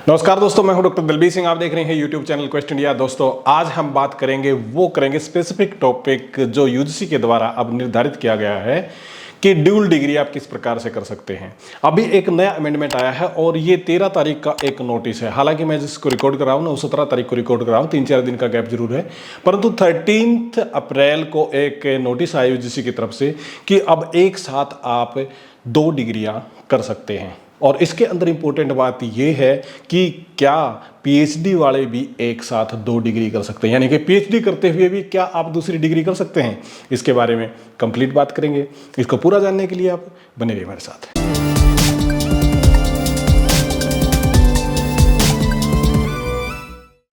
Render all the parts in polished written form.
नमस्कार दोस्तों, मैं हूं डॉक्टर दलबीर सिंह। आप देख रहे हैं यूट्यूब चैनल क्वेस्ट इंडिया। दोस्तों आज हम बात करेंगे स्पेसिफिक टॉपिक जो यूजीसी के द्वारा अब निर्धारित किया गया है कि ड्यूल डिग्री आप किस प्रकार से कर सकते हैं। अभी एक नया अमेंडमेंट आया है और ये 13 तारीख का एक नोटिस है। हालांकि मैं जिसको रिकॉर्ड कर रहा हूँ ना, 17 तारीख को रिकॉर्ड कर रहा हूँ, 3-4 दिन का गैप जरूर है, परंतु 13 अप्रैल को एक नोटिस आया यूजीसी की तरफ से कि अब एक साथ आप 2 डिग्रियां कर सकते हैं। और इसके अंदर इंपॉर्टेंट बात यह है कि क्या पीएचडी वाले भी एक साथ 2 डिग्री कर सकते हैं, यानी कि पीएचडी करते हुए भी क्या आप दूसरी डिग्री कर सकते हैं। इसके बारे में कंप्लीट बात करेंगे। इसको पूरा जानने के लिए आप बने रहिए हमारे साथ।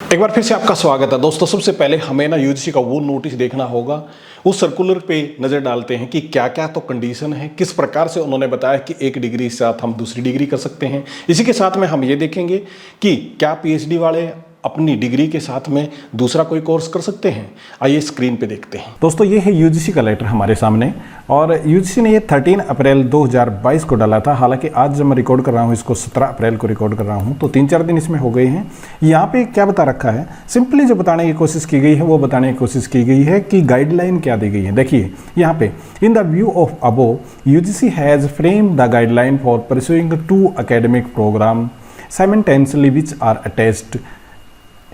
एक बार फिर से आपका स्वागत है दोस्तों। सबसे पहले हमें ना यूजीसी का वो नोटिस देखना होगा, उस सर्कुलर पे नज़र डालते हैं कि क्या क्या तो कंडीशन है, किस प्रकार से उन्होंने बताया कि 1 डिग्री के साथ हम दूसरी डिग्री कर सकते हैं। इसी के साथ में हम ये देखेंगे कि क्या पीएचडी वाले अपनी डिग्री के साथ में दूसरा कोई कोर्स कर सकते हैं। आइए स्क्रीन पे देखते हैं। दोस्तों ये है यूजीसी का लेटर हमारे सामने, और यूजीसी ने ये 13 अप्रैल 2022 को डाला था। हालांकि आज जब मैं रिकॉर्ड कर रहा हूँ इसको 17 अप्रैल को रिकॉर्ड कर रहा हूँ, तो 3-4 दिन इसमें हो गए हैं। यहाँ पे क्या बता रखा है, सिंपली जो बताने की कोशिश की गई है वो बताने की कोशिश की गई है कि गाइडलाइन क्या दी गई है। देखिए यहाँ पे, in the view of above UGC has framed the guideline for pursuing 2 academic program simultaneously which are attached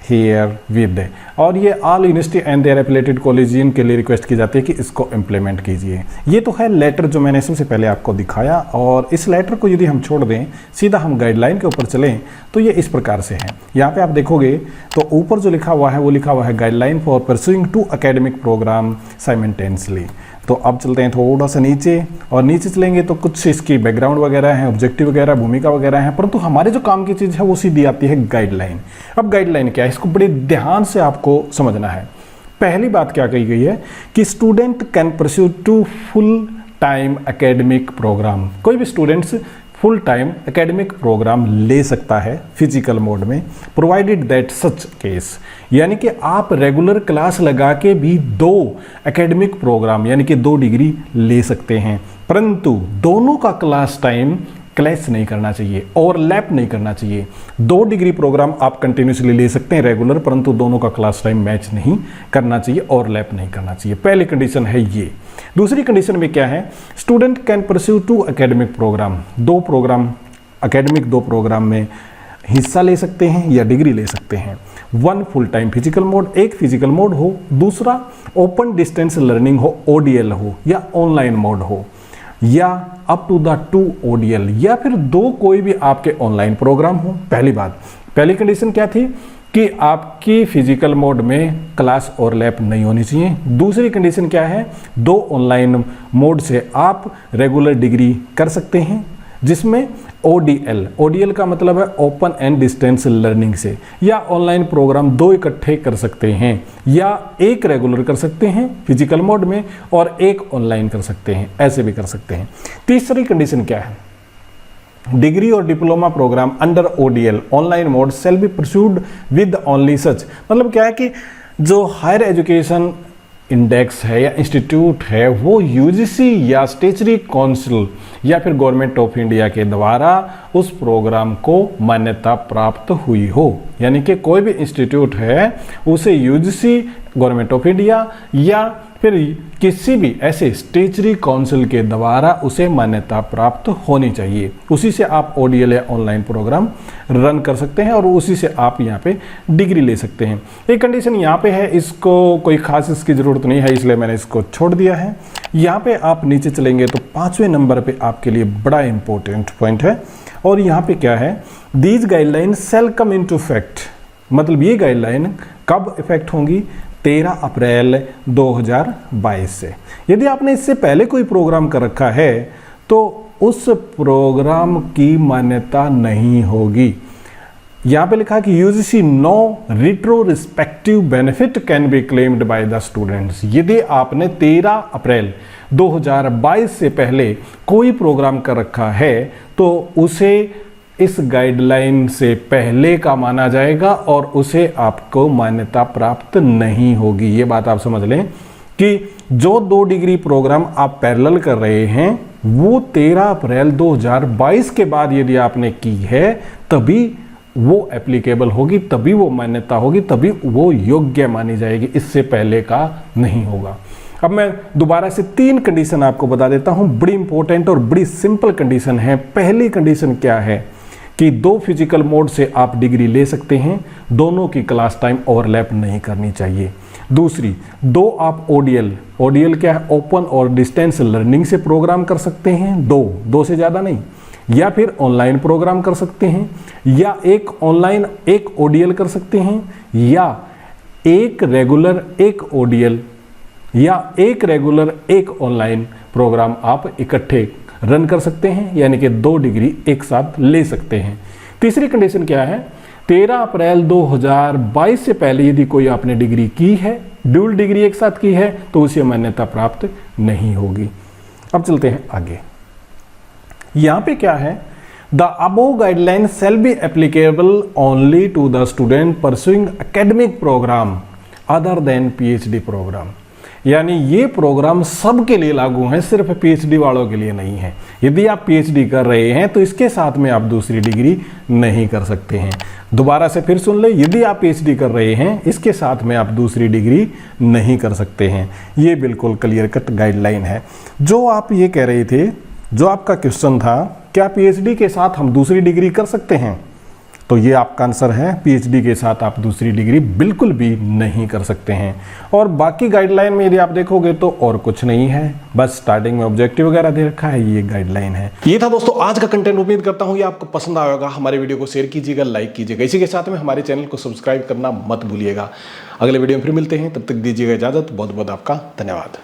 here with। और ये all university and their affiliated collegian के लिए रिक्वेस्ट की जाती है कि इसको इम्प्लीमेंट कीजिए। ये तो है लेटर जो मैंने सबसे पहले आपको दिखाया, और इस लेटर को यदि हम छोड़ दें, सीधा हम गाइडलाइन के ऊपर चलें, तो ये इस प्रकार से है। यहाँ पे आप देखोगे तो ऊपर जो लिखा हुआ है वो लिखा हुआ है guideline for pursuing 2 academic program simultaneously. तो अब चलते हैं थोड़ा सा नीचे, और नीचे चलेंगे तो कुछ इसकी बैकग्राउंड वगैरह हैं, ऑब्जेक्टिव वगैरह, भूमिका वगैरह हैं, परंतु हमारे जो काम की चीज़ है वो सीधी आती है गाइडलाइन। अब गाइडलाइन क्या है, इसको बड़े ध्यान से आपको समझना है। पहली बात क्या कही गई है कि student can pursue 2 full time academic program. कोई भी students full time academic program ले सकता है फिजिकल मोड में, प्रोवाइडेड दैट सच केस, यानी कि आप रेगुलर क्लास लगा के भी 2 एकेडमिक प्रोग्राम यानी कि 2 डिग्री ले सकते हैं, परंतु दोनों का क्लास टाइम क्लैश नहीं करना चाहिए, ओवरलैप नहीं करना चाहिए। 2 डिग्री प्रोग्राम आप कंटिन्यूसली ले सकते हैं रेगुलर, परंतु दोनों का क्लास टाइम मैच नहीं करना चाहिए, ओवरलैप नहीं करना चाहिए। पहली कंडीशन है ये। दूसरी कंडीशन में क्या है, student can pursue 2 academic programme, 2 programme academic 2 programme में हिस्सा ले सकते हैं या डिग्री ले सकते हैं। 1 फुल टाइम फिजिकल मोड, एक फिजिकल मोड हो, दूसरा ओपन डिस्टेंस लर्निंग हो, ODL हो, या ऑनलाइन मोड हो, या अप टू द 2 ODL, या फिर 2 कोई भी आपके ऑनलाइन प्रोग्राम हो। पहली कंडीशन क्या थी कि आपकी फिजिकल मोड में क्लास ओवरलैप नहीं होनी चाहिए। दूसरी कंडीशन क्या है, 2 ऑनलाइन मोड से आप रेगुलर डिग्री कर सकते हैं, जिसमें ODL का मतलब है ओपन एंड डिस्टेंस लर्निंग से, या ऑनलाइन प्रोग्राम 2 इकट्ठे कर सकते हैं, या एक रेगुलर कर सकते हैं फिजिकल मोड में और एक ऑनलाइन कर सकते हैं, ऐसे भी कर सकते हैं। तीसरी कंडीशन क्या है, डिग्री और diploma programme under ODL online mode shall be pursued with only such. मतलब क्या है कि जो हायर एजुकेशन इंडेक्स है या इंस्टीट्यूट है वो यूजीसी या स्टेचुटरी काउंसिल या फिर गवर्नमेंट ऑफ इंडिया के द्वारा उस प्रोग्राम को मान्यता प्राप्त हुई हो, यानी कि कोई भी इंस्टीट्यूट है उसे यूजीसी, गवर्नमेंट ऑफ इंडिया या फिर किसी भी ऐसे स्टेचुटरी काउंसिल के द्वारा उसे मान्यता प्राप्त होनी चाहिए। उसी से आप ODL या ऑनलाइन प्रोग्राम रन कर सकते हैं और उसी से आप यहाँ पे डिग्री ले सकते हैं। एक कंडीशन यहाँ पे है, इसको कोई खास इसकी ज़रूरत नहीं है, इसलिए मैंने इसको छोड़ दिया है। यहाँ पे आप नीचे चलेंगे तो 5वें नंबर पे आपके लिए बड़ा इंपॉर्टेंट पॉइंट है, और यहाँ पे क्या है, these guideline shall come into effect. मतलब ये गाइडलाइन कब इफेक्ट होंगी, 13 अप्रैल 2022 से। यदि आपने इससे पहले कोई प्रोग्राम कर रखा है तो उस प्रोग्राम की मान्यता नहीं होगी। यहाँ पे लिखा है कि UGC no retrospective benefit can be claimed by the students. यदि आपने 13 अप्रैल 2022 से पहले कोई प्रोग्राम कर रखा है तो उसे इस गाइडलाइन से पहले का माना जाएगा और उसे आपको मान्यता प्राप्त नहीं होगी। ये बात आप समझ लें कि जो 2 डिग्री प्रोग्राम आप पैरेलल कर रहे हैं वो 13 अप्रैल 2022 के बाद यदि आपने की है तभी वो एप्लीकेबल होगी, तभी वो मान्यता होगी, तभी वो योग्य मानी जाएगी, इससे पहले का नहीं होगा। अब मैं दोबारा से 3 कंडीशन आपको बता देता हूं, बड़ी इंपॉर्टेंट और बड़ी सिंपल कंडीशन है। पहली कंडीशन क्या है कि 2 फिजिकल मोड से आप डिग्री ले सकते हैं, दोनों की क्लास टाइम ओवरलैप नहीं करनी चाहिए। दूसरी, 2 आप ओडीएल क्या है, ओपन और डिस्टेंस लर्निंग से प्रोग्राम कर सकते हैं, 2 से ज़्यादा नहीं, या फिर ऑनलाइन प्रोग्राम कर सकते हैं, या एक ऑनलाइन एक ओडीएल कर सकते हैं, या एक रेगुलर एक ओडीएल, या एक रेगुलर एक ऑनलाइन प्रोग्राम आप इकट्ठे रन कर सकते हैं, यानी कि 2 डिग्री एक साथ ले सकते हैं। तीसरी कंडीशन क्या है, 13 अप्रैल 2022 से पहले यदि कोई आपने डिग्री की है, ड्यूल डिग्री एक साथ की है, तो उसे मान्यता प्राप्त नहीं होगी। अब चलते हैं आगे। यहां पे क्या है, the above guideline shall be applicable only to the student pursuing academic programme other than PhD programme, यानी ये प्रोग्राम सबके लिए लागू है, सिर्फ पीएचडी वालों के लिए नहीं है। यदि आप पीएचडी कर रहे हैं तो इसके साथ में आप दूसरी डिग्री नहीं कर सकते हैं। दोबारा से फिर सुन ले, यदि आप पीएचडी कर रहे हैं इसके साथ में आप दूसरी डिग्री नहीं कर सकते हैं। ये बिल्कुल क्लियर कट गाइडलाइन है। जो आप ये कह रहे थे, जो आपका क्वेश्चन था, क्या पीएचडी के साथ हम दूसरी डिग्री कर सकते हैं, तो ये आपका आंसर है, पीएचडी के साथ आप दूसरी डिग्री बिल्कुल भी नहीं कर सकते हैं। और बाकी गाइडलाइन में यदि आप देखोगे तो और कुछ नहीं है, बस स्टार्टिंग में ऑब्जेक्टिव वगैरह दे रखा है, ये गाइडलाइन है। ये था दोस्तों आज का कंटेंट। उम्मीद करता हूँ ये आपको पसंद आएगा। हमारे वीडियो को शेयर कीजिएगा, लाइक कीजिएगा, इसी के साथ में हमारे चैनल को सब्सक्राइब करना मत भूलिएगा। अगले वीडियो में फिर मिलते हैं, तब तक दीजिएगा इजाजत। बहुत बहुत आपका धन्यवाद।